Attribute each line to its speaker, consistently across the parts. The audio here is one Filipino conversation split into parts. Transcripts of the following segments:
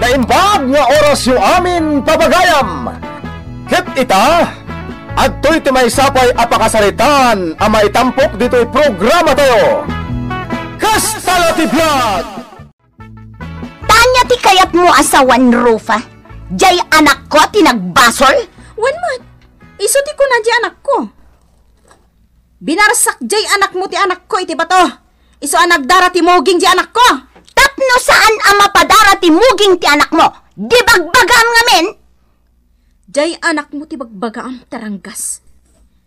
Speaker 1: naimbag nga oras yung amin pabagayam. Ket ita, adtoy ti may sapay apakasalitan ang maitampok dito'y programa tayo. Kastala ti Vlog!
Speaker 2: Tanya ti kayat mo asawan, Rufa. Jay anak ko tinagbasol?
Speaker 3: Wan mat, iso ti ko na di anak ko. Binarsak jay anak mo ti anak ko iti bato. Iso ang nagdara ti muging di anak ko.
Speaker 2: Tapno saan ang mapadara ti muging ti anak mo? Di bagbagam ngamin?
Speaker 3: Jay anak mo ti bagbagaam taranggas.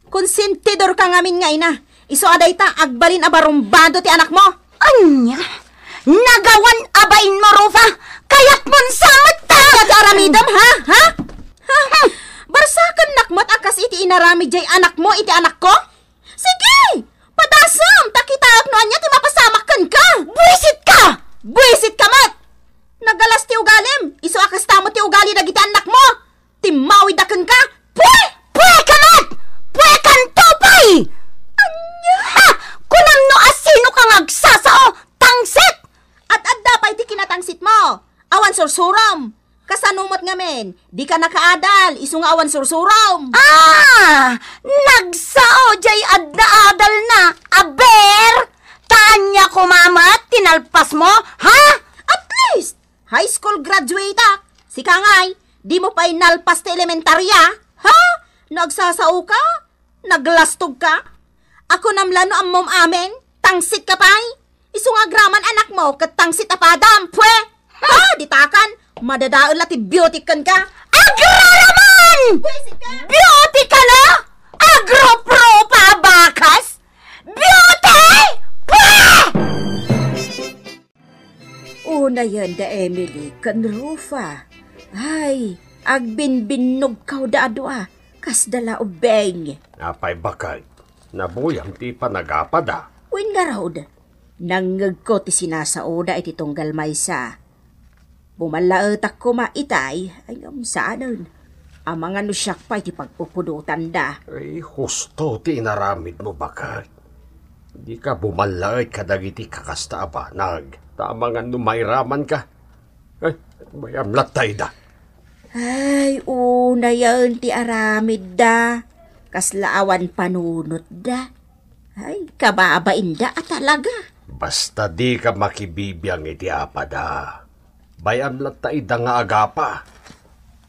Speaker 3: Konsentidor ka ngamin nga ina. Iso aday ta agbalin abarumbado ti anak mo.
Speaker 2: Anya? Nagawan abain mo, Rufa. Kaya't mon samot ta.
Speaker 3: Kagaramidam ha? Ha? Ha? Barsakan nakmat akas iti inarami jay anak mo iti anak ko? Sige! Padasam! Takitaak no anya ti mapasamakan ka!
Speaker 2: Buisit ka!
Speaker 3: Buisit ka mat! Nagalas ti ugalim! Iso akas tamo ti ugali dagiti anak mo! Timawidakan ka!
Speaker 2: Pwe! Pwe ka mat! Pwe kan tupay!
Speaker 3: Anya!
Speaker 2: Ha! Kunam no asino kang agsasao! Tangsit!
Speaker 3: At adda pa iti kinatangsit mo! Awan sursuram! Kasanumot nga men, di ka nakaadal, iso nga awan sursuram!
Speaker 2: Ah! Nagsao jay adda-adal na! Aber! Tanya ko mama, tinalpas mo, ha?
Speaker 3: At least, high school graduate ak. Si Kangay, di mo pa inalpas ti elementarya? Ha? Nagsasao ka? Naglastog ka? Ako namlano ang mom amin? Tangsit ka pa'y? Iso nga graman anak mo, kat tangsit apadam, pwe! Ha? Ditakan? Madadaon lati beauty kan ka?
Speaker 2: Agroraman! Beauty ka na? Agro-pro pa bakas? Beauty! Pweh!
Speaker 3: Una yan da Emily, kan Rufa. Ay, agbinbinog kaw da adwa, kas dala ubeng.
Speaker 4: Apay bakal, nabuyam ti panagapada.
Speaker 3: Win nga raw da, nangag ko ti sinasaoda iti tunggal maysa. Bumalaot ako maitay, ay saanon. Ang mga nusyak pa iti pagpupudutan da.
Speaker 4: Ay, husto ti inaramid mo bakal. Di ka bumalaot kadagiti kakasta abanag. Tama nga numayraman ka. Ay, bayam latay da.
Speaker 3: Ay, una yan ti aramid da. Kaslaawan panunot da. Ay, kababain da at talaga.
Speaker 4: Basta di ka makibibiyang iti apada. Bayam latay da nga agapa.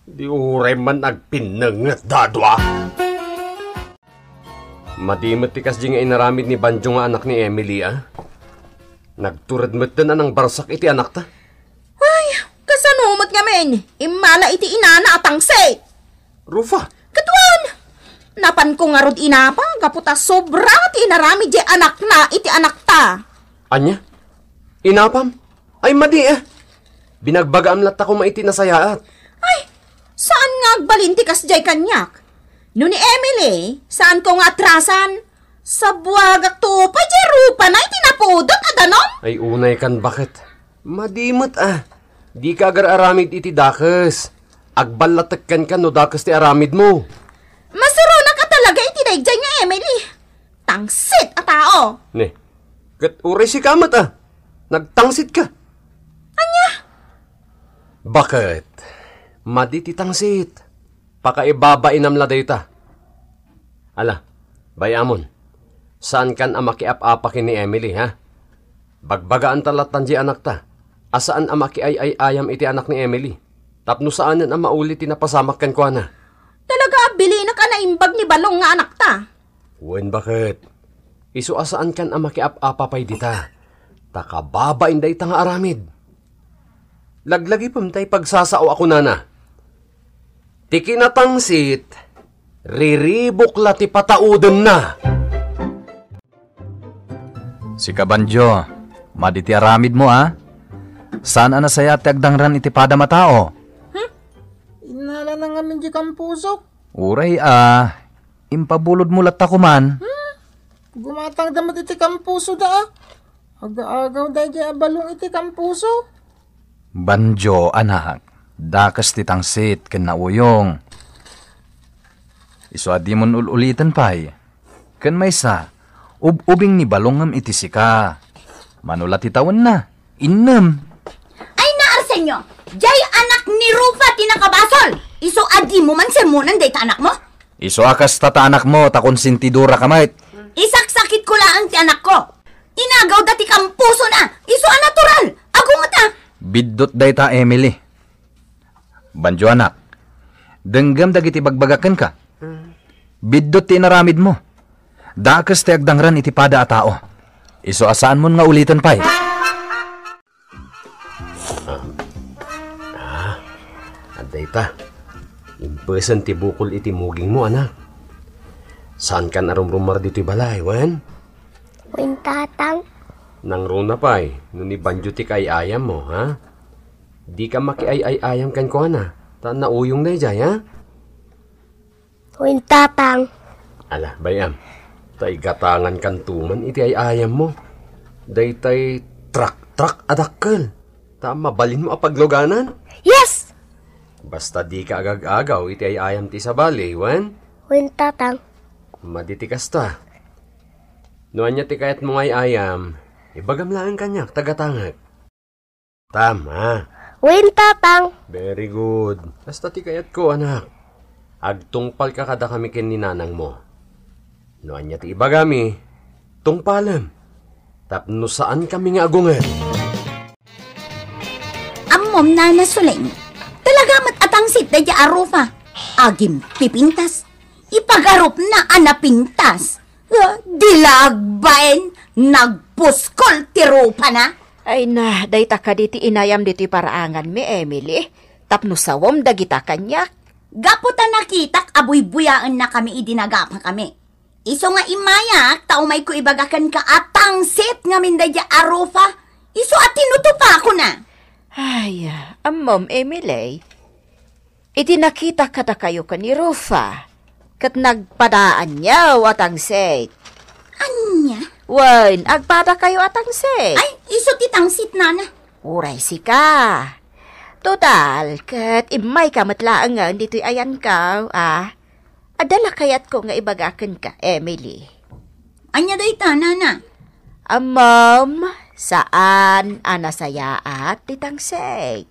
Speaker 4: Di uray man agpinangat dadwa. Madimot ti kas di nga inaramid ni Banjo nga anak ni Emily, ah. Nagturad-mat na ng barsak iti anak ta.
Speaker 3: Ay, kasanumot nga men. Imala iti inana atang se.
Speaker 4: Rufa.
Speaker 3: Katuan! Napan ko nga rod inapa, kaputa sobra ti inaramid di anak na iti anak ta.
Speaker 4: Anya? Inapam? Ay madi eh. Binagbagaam lat ako maiti na sayaat.
Speaker 3: Ay, saan nga agbalinti kas jay kanyak? No ni Emily, saan ko nga atrasan? Sa buwagak to pa jerupa na itinapudot adanom?
Speaker 4: Ay unay kan bakit? Madimot ah. Di ka agar aramid iti dakas. Agbalatakan ka no dakas ti aramid mo.
Speaker 3: Masuro na ka talaga iti daigjay nga Emily. Tangsit a tao.
Speaker 4: Ne, kat uray si kamat ah. Nagtangsit ka.
Speaker 3: Anya?
Speaker 4: Bakit? Maditi tangsit. Pakaibaba inamla dayta. Ala, bayamon. Saan kan amakiap-apakin ni Emily, ha? Bagbagaan talatan di anak ta. Asaan amaki ay ayam iti anak ni Emily. Tapno saanan ang maulit tinapasamak kan ko na.
Speaker 3: Talaga abili na ka na imbag ni Balong nga anak ta.
Speaker 4: Wen bakit? Isu asaan kan amakiap-apapay dita. Takababain day nga aramid. Laglagi pamtay pagsasao ako nana. Tiki na tangsit, riribok lati patauden na.
Speaker 5: Si Kabanjo, maditi aramid mo ha? Saan na saya ti agdangran iti pada matao?
Speaker 6: Inala na nga min di kampusok.
Speaker 5: Uray impabulod mo lat ako man.
Speaker 6: Gumatang damat iti kampuso da. Aga-agaw da di abalong iti kampuso.
Speaker 5: Banjo, anak, dakas ti tangsit ken nauyong. Isu adi mon ulitan pay. Ken maysa, ubing ni balongam iti sika. Manulat itawan na, innem.
Speaker 2: Ay naarsenyo, jay ni Rufa tinakabasol. Iso adi mo man sermonan day anak mo.
Speaker 5: Iso akas tata anak mo, takonsintidura ka mait.
Speaker 2: Isaksakit ko lang ti anak ko. Inagaw dati kang puso na. Iso a natural. Agungot ah.
Speaker 5: Biddot dayta Emily. Banjo anak, denggam dagiti bagbagakan ka. Biddot ti naramid mo. Dakas ti agdangran iti pada a tao. Iso asaan mo nga ulitan pa
Speaker 4: Aday ta. Impesan ti bukol iti muging mo, anak. Saan kan arumrumar dito'y balay, wen?
Speaker 7: Wen tatang.
Speaker 4: Nang runa pa'y, nuni banjo ti kay-ayam mo, ha? Di ka maki-ay-ayam kan ko, ana. Taan na uyong na jay, ha?
Speaker 7: Wen tatang.
Speaker 4: Ala, bayam. Tay gatangan kan tuman iti ay-ayam mo. Day tay trak-trak adakkel. Tama, balin mo apagloganan?
Speaker 7: Yes!
Speaker 4: Basta di ka agag-agaw, iti ay ayam ti sa bali, wen?
Speaker 7: Wen tatang.
Speaker 4: Maditikas ta. Noan niya ti kayat mo ay ayam, ibagamlaan kanyak, tagatangag. Tama.
Speaker 7: Wen tatang.
Speaker 4: Very good. Basta ti kayat ko, anak. Agtungpal ka kada kami kin ni nanang mo. Noan niya ti ibagami, tungpalam. Tapno saan kami nga agungan?
Speaker 2: Ammom na nasuling. Talaga atangsit na dya arufa. Agim pipintas. Ipagarup na anapintas. Dilagbaen. Nagpuskol ti rupa na.
Speaker 3: Ay na, dayta ka diti inayam diti paraangan mi, Emily. Tapno sawom dagita kanyak.
Speaker 2: Gaputa nakitak abuy-buyaan na kami idinagapa kami. Iso nga imayak, tao may ko ibagakan ka atangsit nga minda dya arufa. Iso at tinutupa ko na.
Speaker 3: Ay, amom, Emily. Iti nakita kada kayo ka ni Rufa. Kat nagpadaan niya atang set.
Speaker 2: Anya?
Speaker 3: Wan, agpada kayo atang set.
Speaker 2: Ay, iso titangsit na na.
Speaker 3: Uray si ka. Total, kat imay ka matlaangan dito'y ayan ka, adala kayat ko nga ibagakan ka, Emily.
Speaker 2: Anya day na na.
Speaker 3: Amom, saan anasayaat titangseg?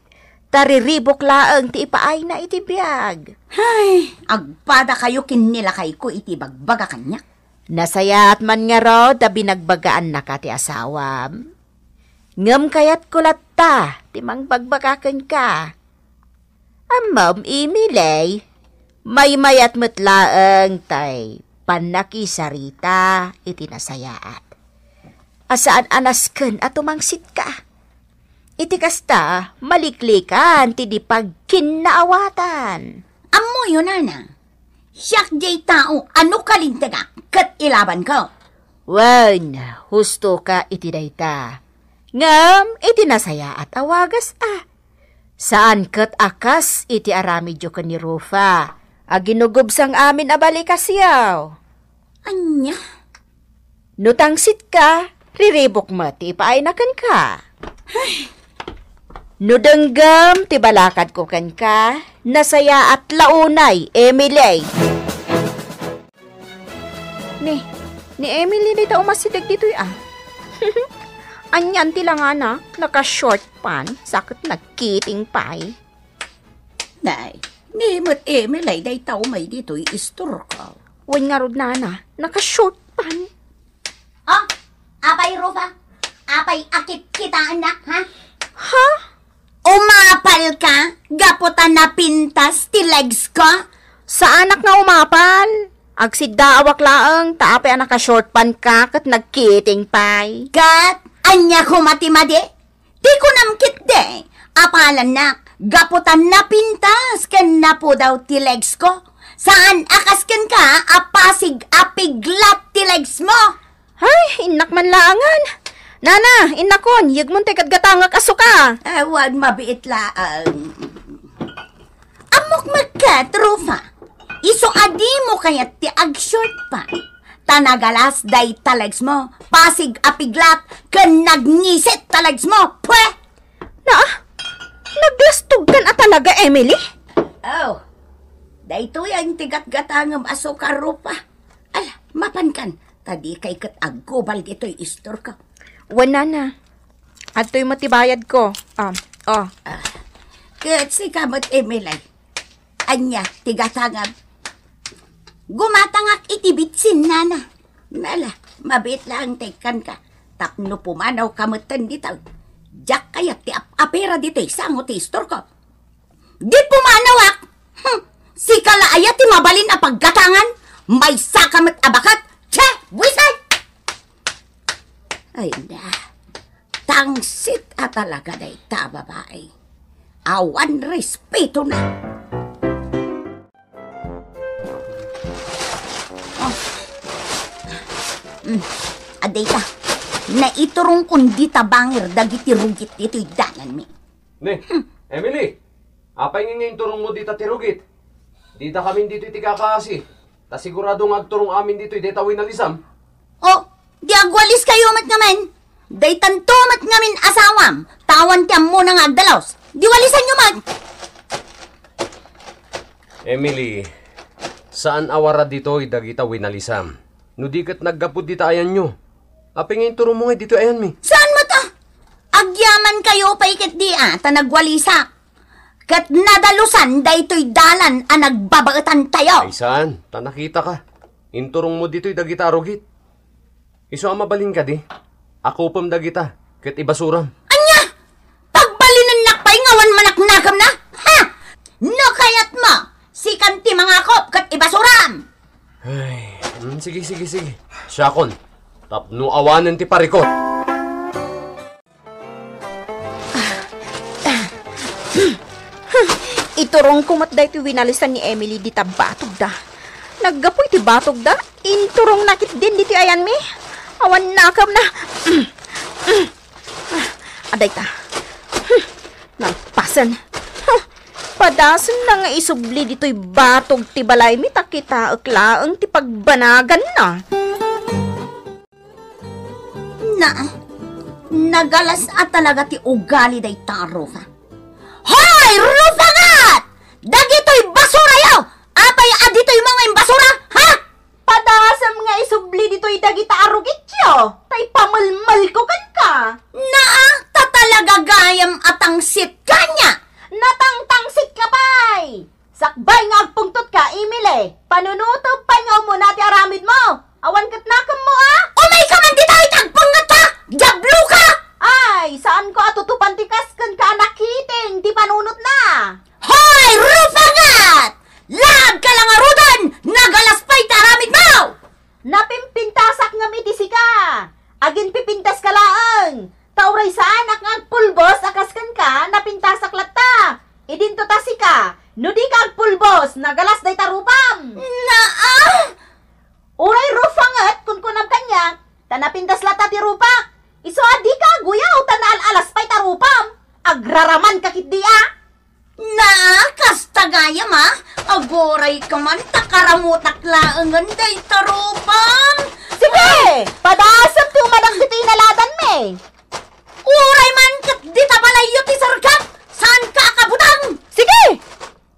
Speaker 3: Tariribok laang ti ipaay na iti biyag.
Speaker 2: Ay, agpada kayo kinilakay ko iti bagbaga kanya.
Speaker 3: Nasayaat man nga raw da binagbagaan na ka ti asawam. Ngam kayat kulatta, timang bagbagakan ka. Amom, Emily, may mayat matlaang tay panakisarita iti nasayaat. Asaan anasken at tumangsit ka. Iti kasta, maliklikan ti di pagkinaawatan.
Speaker 2: Amo yun, Nana. Siyak jay tao, ano kalintaga, kat ilaban ko.
Speaker 3: Wan, husto ka iti dayta. Ngam, iti nasaya at awagas Saan kat akas iti aramidyo ka ni Rufa. Aginugubsang amin abalikas yaw.
Speaker 2: Anya?
Speaker 3: Nutangsit ka, riribok mo ti paaynakan ka. Nudanggam ti balakad ko kan ka, nasaya at launay, Emily. Ni Emily dito umasidag dito'y Anyan ti lang na, naka-short pan, sakit nagkiting pay.
Speaker 2: Nay, ni mo't Emily day tao may dito'y istor ka.
Speaker 3: Wan nga rod na, naka-short pan.
Speaker 2: Oh, apay Rufa? Apay akit kita anak, ha?
Speaker 3: Ha?
Speaker 2: Umapal ka? Gaputan na pintas ti legs ko?
Speaker 3: Sa anak nga umapal? Agsidda awak laang, taapay naka-short pan ka, kat nagkiting pay.
Speaker 2: Kat, anya ko matimadi? Di ko namkit de. Apalan nak, gaputan na pintas, ken na po daw ti legs ko. Saan akasken ka, apasig apiglat ti legs mo?
Speaker 3: Ay, inak man laangan. Nana, inakon, yagmon te gatangak aso ka.
Speaker 2: Wag mabiit laang. Amok magkat, Rufa. Iso adi mo kayat ti ag-short pa. Tanagalas day talags mo. Pasig apiglat, ken nagngisit talags mo. Pwe!
Speaker 3: Naglastog kan talaga, Emily?
Speaker 2: Oh, dayto yung tigat-gatangam aso ka, Rufa. Ala, mapan kan. Tadi kay kat aggobal dito'y istor ka.
Speaker 3: Wala na. At to'y matibayad ko.
Speaker 2: Kat si kamot Emily. Anya, tigatangab. Gumatangak itibitsin nana. Nala, mabit lang tekan ka. Tapno pumanaw kamutan dito. Jak kaya ti apera dito sangot istor ko. Di pumanawak. Si kalaaya ti mabalin a paggatangan. May sakamat abakat. Che, wisay! Ay na. Tangsit at talaga na ita babae. Awan respeto na. Aday ka, naiturong kundi tabangir dagiti rugit dito'y danan mi.
Speaker 4: Ne, Emily, apay ngayon turong mo dita tirugit. Dita kami dito iti kakasi. Ta sigurado nga agturong amin dito iti tawin na lisam.
Speaker 2: Oh, di agwalis kayo mat ngamen. Day tantomat ngamin asawam. Tawan tiyam mo nang agdalaws. Di walisan nyo man.
Speaker 4: Emily, saan awara dito'y dagita winalisam? No di kat naggapod dita ayan nyo. Apay ngayon turong mo nga dito ayan mi.
Speaker 2: Saan mo ta? Agyaman kayo pa ikat di ta nagwalisak. Kat nadalusan daytoy dalan a nagbabaetan tayo.
Speaker 4: Ay saan? Ta nakita ka. Inturong mo dito'y dagita arugit. Iso ang mabalin ka di. Ako pam dagita. Kat ibasuram.
Speaker 2: Anya! Pagbalinan nakpay ngawan manaknakam na? Ha? No kayat mo! Sikan ti mga kop kat ibasuram!
Speaker 4: Ay, sige. Syakon, tapno awanan ti parikot.
Speaker 3: Iturong kumat da iti winalisan ni Emily di tabatog da. Naggapoy ti batog da. Inturong nakit din diti ayan mi. Awan nakam na. Aday ta. Nagpasan. Padasan na nga isubli dito'y batog ti balay mi takita aklaang ti pagbanagan na.
Speaker 2: Nagalas at talaga ti ugali day ta, Rufa. Hoy! Rufa ngat! Dagito'y basura yaw! Apay adito'y mga basura, ha?
Speaker 3: Padasam nga isubli dito'y dagita arugityo. Tay pamalmal ko kan ka.
Speaker 2: Ta talaga gayam atang sit kanya!
Speaker 3: Natangtangsit ka pa'y! Sakbay nga agpungtot ka, Emily. Panunutob pa nga muna ti aramid mo. Awan kat nakam mo, ah!
Speaker 2: Umay ka man di tayo tagpangat ha! Jablo ka!
Speaker 3: Ay, saan ko atutupan ti kaskan ka nakiting ti panunot na?
Speaker 2: Hoy! Rufangat! Lag ka lang arudan! Nagalaspay taramid mo!
Speaker 3: Napimpintasak nga mitisi ka. Agin pipintas ka laang. Tauray sa anak nga agpulbos akaskan ka napintasak latta. Idinto tasi ka. No di ka agpulbos, nagalas day tarupam. Uray rufangat kun kunam kanya. Tanapintas lata ti rupak. Iso adi ka guyaw tanaalas pay tarupam. Agraraman kakit di ah.
Speaker 2: Kastagayam ha? Agoray ka man, takaramutak laangan day tarupam.
Speaker 3: Sige, padasap ti umadang dito inaladan me.
Speaker 2: Uray man kat di tabalayo ti sarkap. Saan ka kabutang?
Speaker 3: Sige,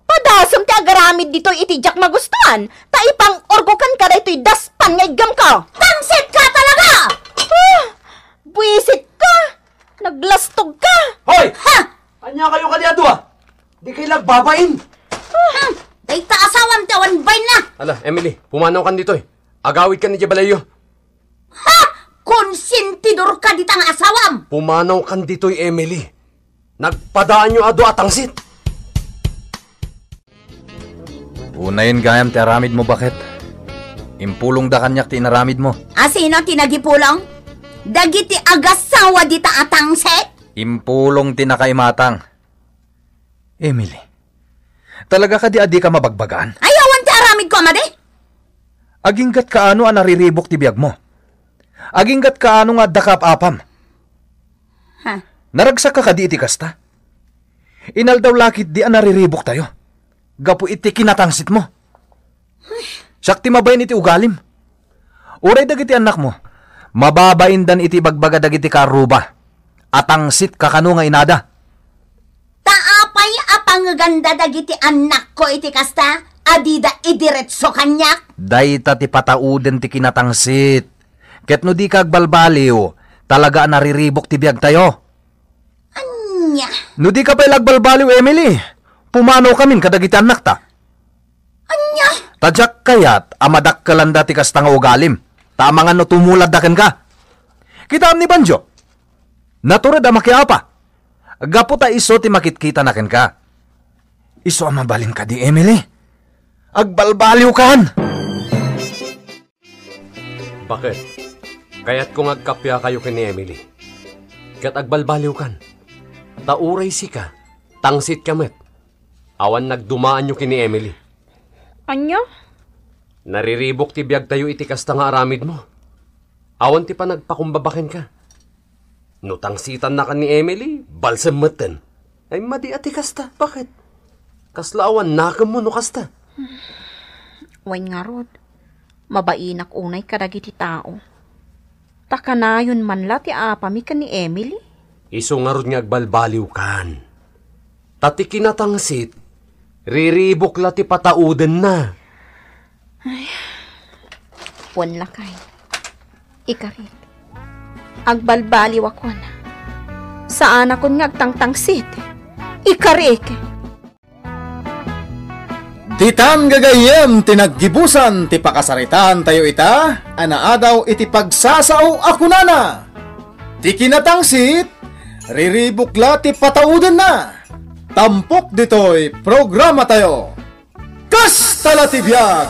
Speaker 3: padasam ti agaramid dito itijak magustuhan. Taipang orgokan ka na ito'y daspan nga igam ka.
Speaker 2: Tangsit ka talaga!
Speaker 3: Buisit ka! Naglastog ka!
Speaker 4: Hoy!
Speaker 2: Ha?
Speaker 4: Anya kayo kaniado ah! Di kayo nagbabain!
Speaker 2: Day taasawam tawan bay na!
Speaker 4: Ala, Emily, pumanaw kan dito eh. Agawid ka ni Jabalayo.
Speaker 2: Ha? Konsentidor ka ditang asawam!
Speaker 4: Pumanaw kan dito Emily. Nagpadaan nyo ado atangsit.
Speaker 5: Unayin gayam ti aramid mo bakit? Impulong da kanyak ti inaramid mo.
Speaker 2: Asino tinagipulong? Dagiti agasawa dita atangset?
Speaker 5: Impulong ti nakaimatang. Emily, talaga ka di adi ka mabagbagan?
Speaker 2: Ayawan ti aramid ko, amade?
Speaker 5: Aginggat kaano ang nariribok ti biyag mo? Aginggat kaano nga dakap apam?
Speaker 2: Ha?
Speaker 5: Naragsak ka di iti kasta? Inaldaw lakit di ang nariribok tayo. Gapu iti kinatangsit mo. Sakti mabayin iti ugalim. Uray dagiti anak mo, mababain dan iti bagbaga dagiti karuba. Atangsit kakano nga inada.
Speaker 2: Taapay apang ganda dagiti anak ko iti kasta, adida idiretso kanyak.
Speaker 5: Dayta ti patauden ti kinatangsit. Ket no di kagbalbaliw, talaga nariribok ti biyag tayo.
Speaker 2: Anya?
Speaker 5: No di ka pa'y lagbalbaliw, Emily. Pumanaw kamin kadagiti anak ta.
Speaker 2: Anya?
Speaker 5: Tadyak kayat amadak ka lang dati kas tanga ugalim. Tamangan no tumulad daken ka. Kita ni Banjo. Naturad ang makiapa. Gapo ta iso ti makitkita naken ka. Iso ang mabalin ka di, Emily. Agbalbaliw kan.
Speaker 4: Bakit? Kaya't kung agkapya kayo kini Emily. Kat agbalbaliw kan. Tauray si ka. Tangsit kamet. Awan nagdumaan nyo kini Emily.
Speaker 3: Anya?
Speaker 4: Nariribok ti biyag tayo iti kasta nga aramid mo. Awan ti pa nagpakumbabakin ka. Nutangsitan na ka ni Emily, balsamatan. Ay madi ati kasta, bakit? Kaslaawan nakam mo no kasta.
Speaker 3: Wain nga rod. Mabainak unay kadagiti tao. Takanayon man la ti apami ka ni Emily.
Speaker 4: Iso nga rod nga agbalbaliw kan. Tati kinatangsit, riribok la ti patauden na.
Speaker 3: Wan lakay. Ikarit. Agbalbaliw ako na. Saan ako nga agtangtangsit? Ikarik.
Speaker 1: Titan gagayem tinaggibusan ti pakasaritan tayo ita, anaadaw iti pagsasao ako nana. Ti kinatangsit, riribukla ti patauden na. Tampok ditoy programa tayo. Kastala ti biyag!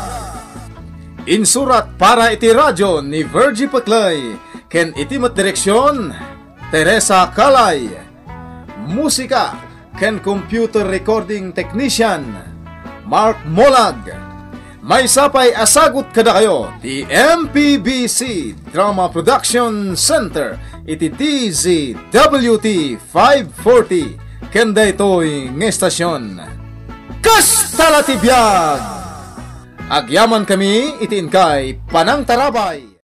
Speaker 1: Insurat para iti radyo ni Virgie Paclay, ken iti mat direksyon, Teresa Calay. Musika ken computer recording technician, Mark Molag. May sapay asagot kada kayo ti MPBC Drama Production Center iti DZWT 540 kenda ito'y ngestasyon. Kastala ti biyag! Agyaman kami itin kay Panang Tarabay.